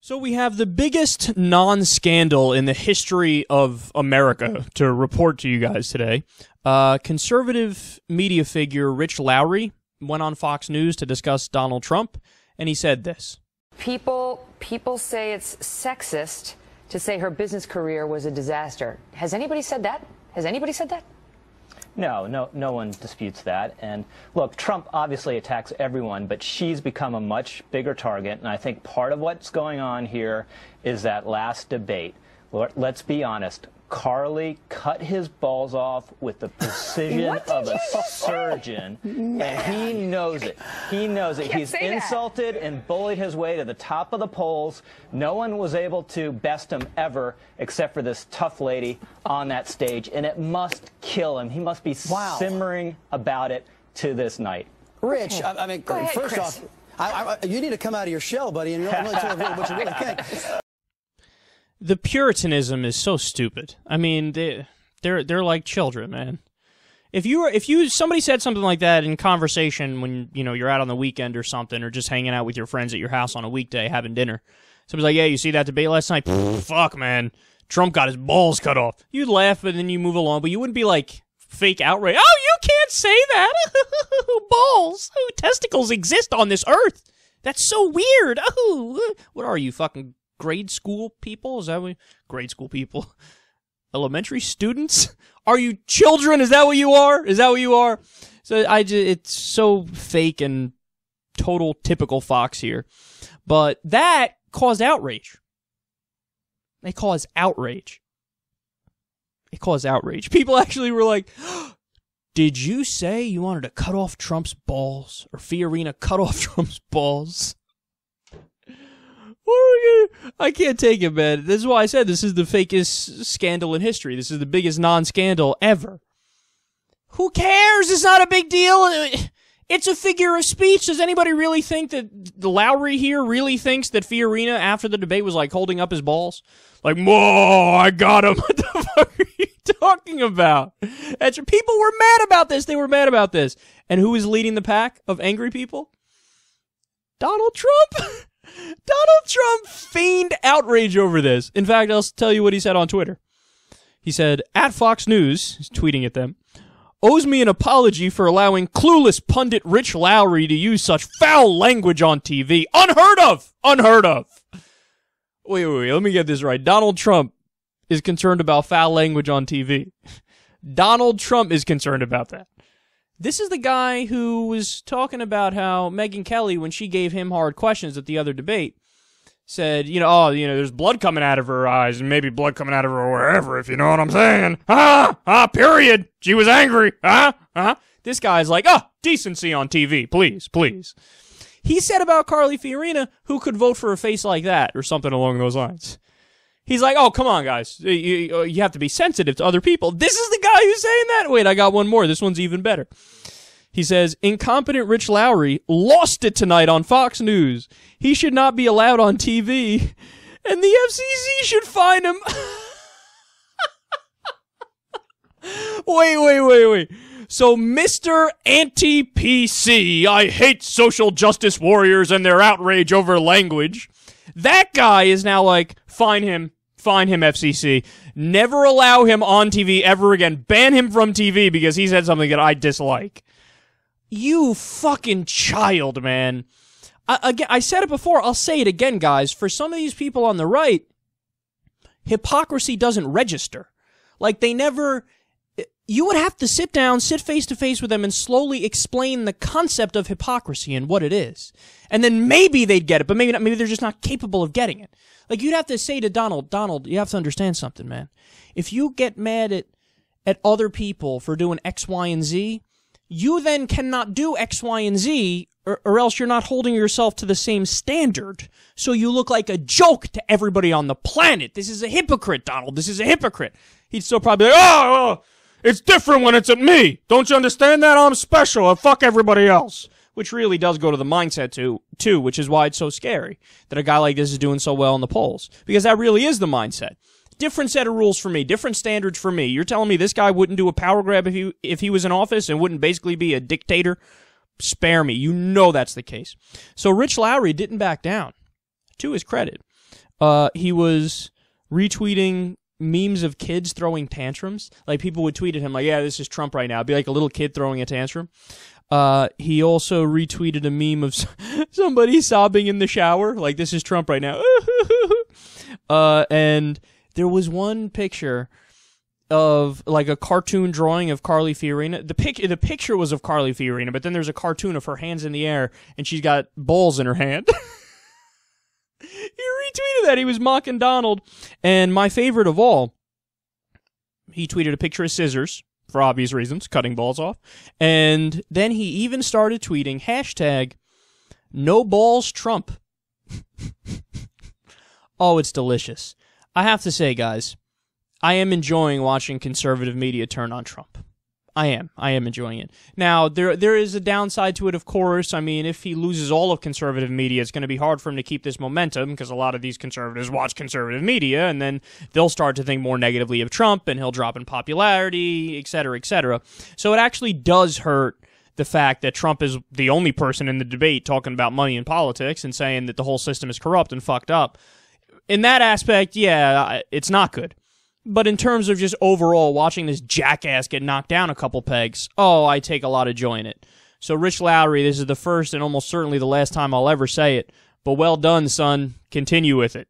So we have the biggest non-scandal in the history of America to report to you guys today. Conservative media figure Rich Lowry went on Fox News to discuss Donald Trump, and he said this. People say it's sexist to say her business career was a disaster. Has anybody said that? Has anybody said that? No one disputes that. And look, Trump obviously attacks everyone, but she's become a much bigger target. And I think part of what's going on here is that last debate. Let's be honest. Carly cut his balls off with the precision of a surgeon, and he knows it. He knows it. He's insulted and bullied his way to the top of the polls. No one was able to best him ever except for this tough lady on that stage, and it must kill him. He must be simmering about it to this night. Rich, I mean, first off, you need to come out of your shell, buddy, and really tell everyone what you really think. The Puritanism is so stupid. I mean, they're like children, man. If somebody said something like that in conversation when you're out on the weekend or something, or just hanging out with your friends at your house on a weekday having dinner, somebody's like, "Yeah, you see that debate last night? Fuck, man, Trump got his balls cut off." You'd laugh, and then you move along, but you wouldn't be like fake outrage. Oh, you can't say that. Balls, testicles exist on this earth. That's so weird. Oh, what are you, fucking grade school people? Is that what grade school people? Elementary students? Are you children? Is that what you are? Is that what you are? So it's so fake and total typical Fox here. But that caused outrage. They caused outrage. It caused outrage. People actually were like, "Did you say you wanted to cut off Trump's balls? Or Fiorina cut off Trump's balls?" I can't take it, man. This is why I said this is the fakest scandal in history. This is the biggest non-scandal ever. Who cares? It's not a big deal. It's a figure of speech. Does anybody really think that Lowry here really thinks that Fiorina, after the debate, was like holding up his balls? Like, "Whoa, I got him." What the fuck are you talking about? People were mad about this. They were mad about this. And who is leading the pack of angry people? Donald Trump. Donald Trump feigned outrage over this. In fact, I'll tell you what he said on Twitter. He said, at Fox News, he's tweeting at them, "owes me an apology for allowing clueless pundit Rich Lowry to use such foul language on TV. Unheard of! Unheard of!" Wait, let me get this right. Donald Trump is concerned about foul language on TV. Donald Trump is concerned about that. This is the guy who was talking about how Megyn Kelly, when she gave him hard questions at the other debate, said, there's blood coming out of her eyes, and maybe blood coming out of her wherever, if you know what I'm saying. Period. She was angry. This guy's like, decency on TV, please, please. He said about Carly Fiorina, who could vote for a face like that, or something along those lines. He's like, "Oh, come on, guys. You have to be sensitive to other people." This is the guy who's saying that? Wait, I got one more. This one's even better. He says, incompetent Rich Lowry lost it tonight on Fox News. He should not be allowed on TV, and the FCC should fine him. Wait. So, Mr. Anti-PC, I hate social justice warriors and their outrage over language. That guy is now like, fine him, FCC. Never allow him on TV ever again. Ban him from TV because he said something that I dislike. You fucking child, man. I said it before, I'll say it again, guys. For some of these people on the right, hypocrisy doesn't register. Like, they never... You would have to sit face to face with them and slowly explain the concept of hypocrisy and what it is. And then maybe they'd get it, but maybe not. Maybe they're just not capable of getting it. Like, you'd have to say to Donald, you have to understand something, man. If you get mad at other people for doing X, Y, and Z, you then cannot do X, Y, and Z, or else you're not holding yourself to the same standard. So you look like a joke to everybody on the planet. This is a hypocrite, Donald. This is a hypocrite. He'd still probably be like, oh, it's different when it's at me. Don't you understand that? I'm special. Fuck everybody else. Which really does go to the mindset, too, which is why it's so scary that a guy like this is doing so well in the polls. Because that really is the mindset. Different set of rules for me. Different standards for me. You're telling me this guy wouldn't do a power grab if he was in office and wouldn't basically be a dictator? Spare me. You know that's the case. So Rich Lowry didn't back down. To his credit. he was retweeting memes of kids throwing tantrums. Like, people would tweet at him like, yeah, this is Trump right now. It'd be like a little kid throwing a tantrum. He also retweeted a meme of somebody sobbing in the shower. Like, this is Trump right now. And there was one picture of like a cartoon drawing of Carly Fiorina. The picture was of Carly Fiorina, but then there's a cartoon of her hands in the air and she's got balls in her hand. He retweeted that. He was mocking Donald. And my favorite of all, he tweeted a picture of scissors, for obvious reasons, cutting balls off. And then he even started tweeting hashtag no balls Trump. Oh, it's delicious. I have to say, guys, I am enjoying watching conservative media turn on Trump. I am enjoying it. Now, there is a downside to it, of course. I mean, if he loses all of conservative media, it's going to be hard for him to keep this momentum, because a lot of these conservatives watch conservative media, and then they'll start to think more negatively of Trump, and he'll drop in popularity, et cetera, et cetera. So it actually does hurt the fact that Trump is the only person in the debate talking about money and politics and saying that the whole system is corrupt and fucked up. In that aspect, yeah, it's not good. But in terms of just overall watching this jackass get knocked down a couple pegs, oh, I take a lot of joy in it. So, Rich Lowry, this is the first and almost certainly the last time I'll ever say it, but well done, son. Continue with it.